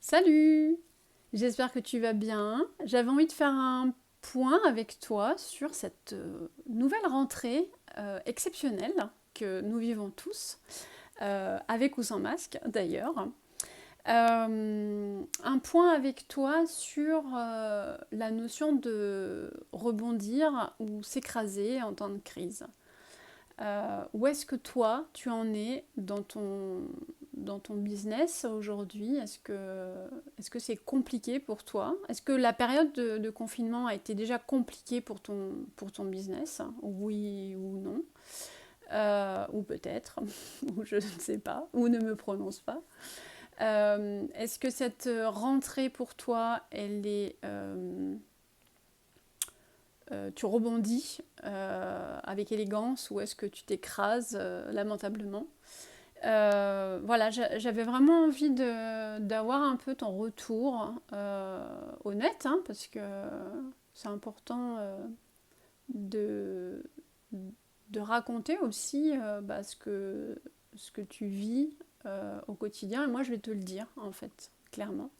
Salut! J'espère que tu vas bien. J'avais envie de faire un point avec toi sur cette nouvelle rentrée exceptionnelle que nous vivons tous, avec ou sans masque d'ailleurs. Un point avec toi sur la notion de rebondir ou s'écraser en temps de crise. Où est-ce que toi, tu en es dans ton business aujourd'hui? Est-ce que c'est compliqué pour toi? Est-ce que la période de confinement a été déjà compliquée pour ton business? Oui ou non? Ou peut-être, ou je ne sais pas, ou ne me prononce pas. Est-ce que cette rentrée pour toi, tu rebondis avec élégance ou est-ce que tu t'écrases lamentablement? Voilà, j'avais vraiment envie d'avoir un peu ton retour honnête, hein, parce que c'est important de, de raconter aussi ce que tu vis au quotidien. Et moi, je vais te le dire, en fait, clairement.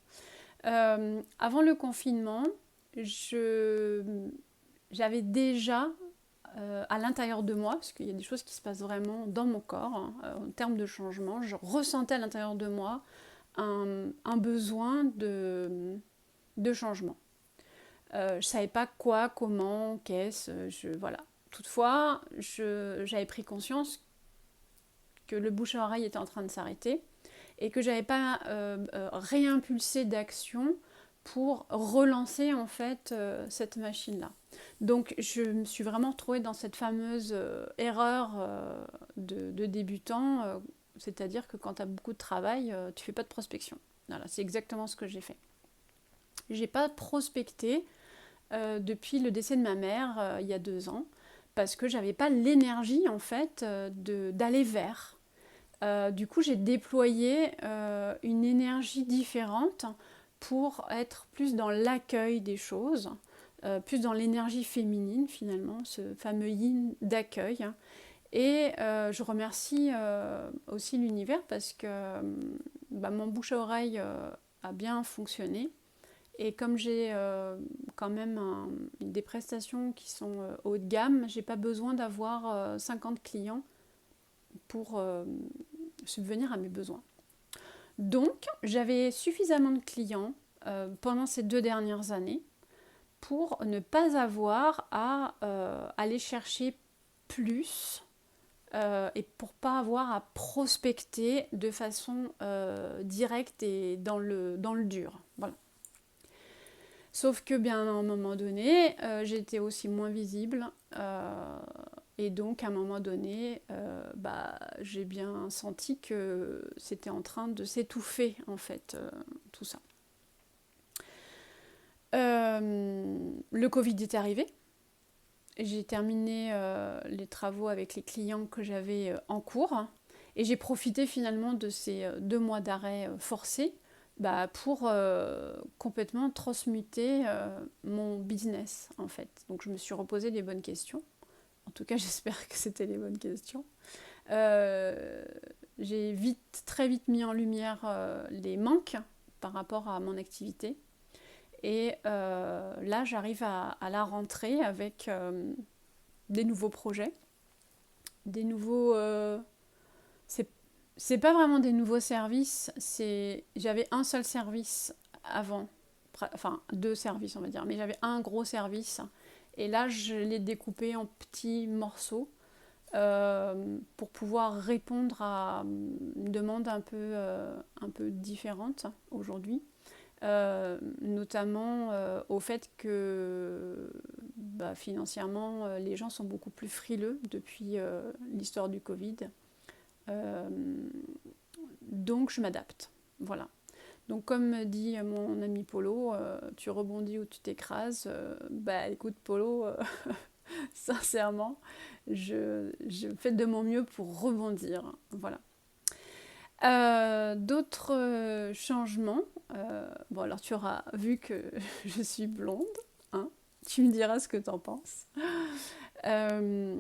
Avant le confinement, je, j'avais déjà à l'intérieur de moi, parce qu'il y a des choses qui se passent vraiment dans mon corps, hein, en termes de changement, je ressentais à l'intérieur de moi un besoin de changement. Je ne savais pas quoi, comment, qu'est-ce, voilà. Toutefois, j'avais pris conscience que le bouche à oreille était en train de s'arrêter et que j'avais pas réimpulsé d'action pour relancer en fait cette machine-là. Donc je me suis vraiment retrouvée dans cette fameuse erreur de débutant, c'est-à-dire que quand tu as beaucoup de travail, tu fais pas de prospection. Voilà, c'est exactement ce que j'ai fait. J'ai pas prospecté depuis le décès de ma mère il y a 2 ans parce que j'avais pas l'énergie en fait d'aller vers. Du coup, j'ai déployé une énergie différente pour être plus dans l'accueil des choses, plus dans l'énergie féminine finalement, ce fameux yin d'accueil. Et je remercie aussi l'univers parce que mon bouche à oreille a bien fonctionné. Et comme j'ai quand même des prestations qui sont haut de gamme, j'ai pas besoin d'avoir 50 clients pour subvenir à mes besoins. Donc, j'avais suffisamment de clients pendant ces 2 dernières années pour ne pas avoir à aller chercher plus et pour pas avoir à prospecter de façon directe et dans le dur. Voilà. Sauf que bien à un moment donné, j'étais aussi moins visible et donc à un moment donné, j'ai bien senti que c'était en train de s'étouffer en fait tout ça. Le Covid est arrivé. J'ai terminé les travaux avec les clients que j'avais en cours et j'ai profité finalement de ces 2 mois d'arrêt forcé pour complètement transmuter mon business en fait. Donc je me suis reposé les bonnes questions. En tout cas, j'espère que c'était les bonnes questions. Euh, j'ai très vite mis en lumière les manques par rapport à mon activité. Et là, j'arrive à la rentrée avec des nouveaux projets, des nouveaux. C'est, c'est pas vraiment des nouveaux services. J'avais un seul service avant, enfin 2 services on va dire, mais j'avais un gros service. Et là, je l'ai découpé en petits morceaux pour pouvoir répondre à une demande un peu différente aujourd'hui. Notamment au fait que financièrement, les gens sont beaucoup plus frileux depuis l'histoire du Covid. Euh, donc je m'adapte. Voilà. Donc comme dit mon ami Polo, tu rebondis ou tu t'écrases. Écoute Polo, sincèrement, je fais de mon mieux pour rebondir. Voilà. D'autres changements. Bon, alors tu auras vu que je suis blonde. Hein, tu me diras ce que tu en penses. Euh,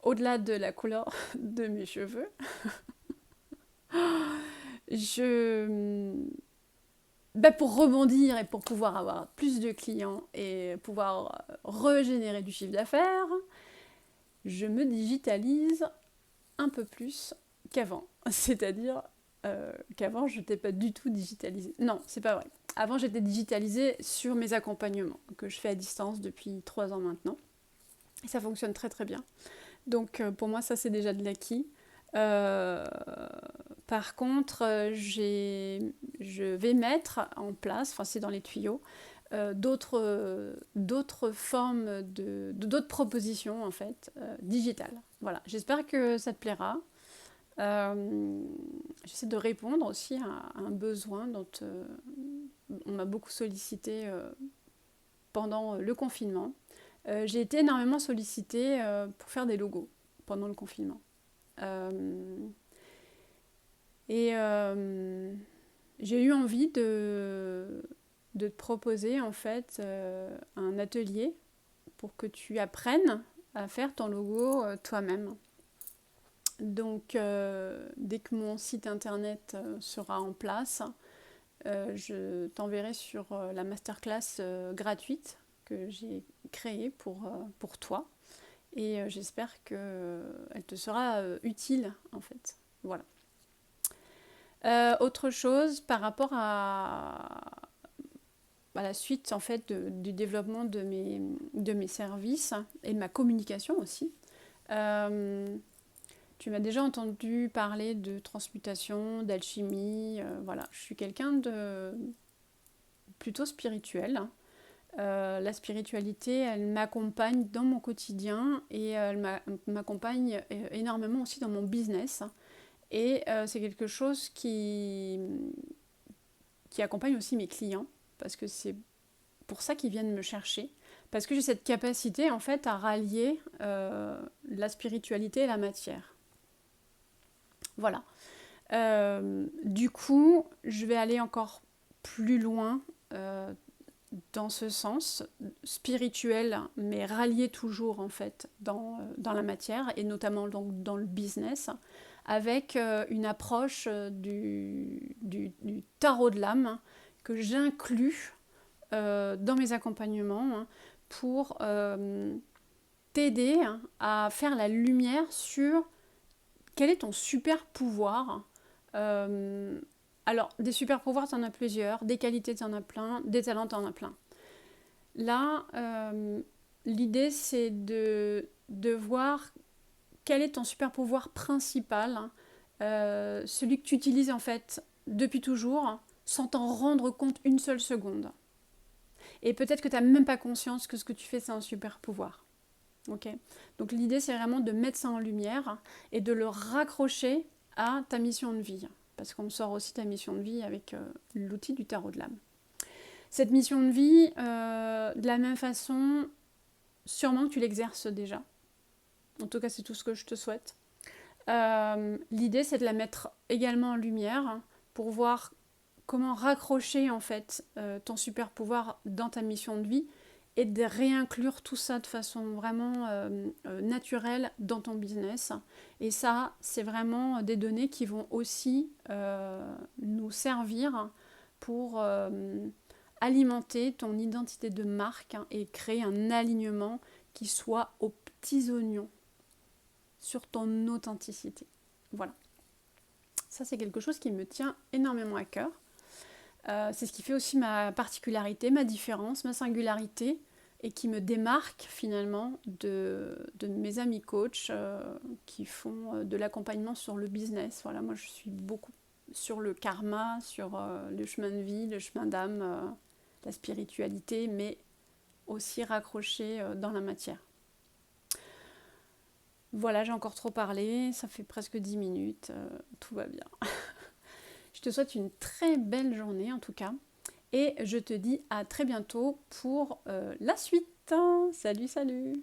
Au-delà de la couleur de mes cheveux, je, pour rebondir et pour pouvoir avoir plus de clients et pouvoir régénérer du chiffre d'affaires, je me digitalise un peu plus qu'avant. C'est-à-dire qu'avant, je n'étais pas du tout digitalisée. Non, c'est pas vrai. Avant, j'étais digitalisée sur mes accompagnements, que je fais à distance depuis 3 ans maintenant. Et ça fonctionne très très bien. Donc pour moi, ça c'est déjà de l'acquis. Euh, Par contre, je vais mettre en place, enfin c'est dans les tuyaux, d'autres formes d'autres propositions en fait digitales. Voilà, j'espère que ça te plaira. J'essaie de répondre aussi à un besoin dont on m'a beaucoup sollicité pendant le confinement. J'ai été énormément sollicitée pour faire des logos pendant le confinement. Euh, et j'ai eu envie de te proposer en fait un atelier pour que tu apprennes à faire ton logo toi-même. Donc dès que mon site internet sera en place, je t'enverrai sur la masterclass gratuite que j'ai créée pour toi. Et j'espère qu'elle te sera utile en fait. Voilà. Autre chose par rapport à la suite en fait du développement de mes services et de ma communication aussi. Tu m'as déjà entendu parler de transmutation, d'alchimie. Voilà, je suis quelqu'un de plutôt spirituel. La spiritualité, elle m'accompagne dans mon quotidien et elle m'accompagne énormément aussi dans mon business. Et c'est quelque chose qui accompagne aussi mes clients, parce que c'est pour ça qu'ils viennent me chercher, parce que j'ai cette capacité en fait à rallier la spiritualité et la matière. Voilà. Du coup, je vais aller encore plus loin dans ce sens spirituel, mais rallié toujours en fait dans la matière et notamment donc dans le business, avec une approche du tarot de l'âme que j'inclus dans mes accompagnements pour t'aider à faire la lumière sur quel est ton super pouvoir. Alors, des super pouvoirs, tu en as plusieurs, des qualités, tu en as plein, des talents, tu en as plein. Là, l'idée, c'est de voir quel est ton super pouvoir principal, celui que tu utilises en fait depuis toujours, sans t'en rendre compte une seule seconde. Et peut-être que tu n'as même pas conscience que ce que tu fais, c'est un super pouvoir. Okay. Donc l'idée, c'est vraiment de mettre ça en lumière et de le raccrocher à ta mission de vie. Parce qu'on sort aussi ta mission de vie avec l'outil du tarot de l'âme. Cette mission de vie, de la même façon, sûrement que tu l'exerces déjà. En tout cas, c'est tout ce que je te souhaite. L'idée, c'est de la mettre également en lumière pour voir comment raccrocher en fait ton super pouvoir dans ta mission de vie et de réinclure tout ça de façon vraiment naturelle dans ton business. Et ça, c'est vraiment des données qui vont aussi nous servir pour alimenter ton identité de marque et créer un alignement qui soit aux petits oignons sur ton authenticité. Voilà. Ça, c'est quelque chose qui me tient énormément à cœur. C'est ce qui fait aussi ma particularité, ma différence, ma singularité et qui me démarque finalement de mes amis coachs qui font de l'accompagnement sur le business. Voilà, moi je suis beaucoup sur le karma, sur le chemin de vie, le chemin d'âme, la spiritualité, mais aussi raccroché dans la matière. Voilà, j'ai encore trop parlé, ça fait presque 10 minutes, tout va bien. Je te souhaite une très belle journée en tout cas. Et je te dis à très bientôt pour la suite. Salut, salut!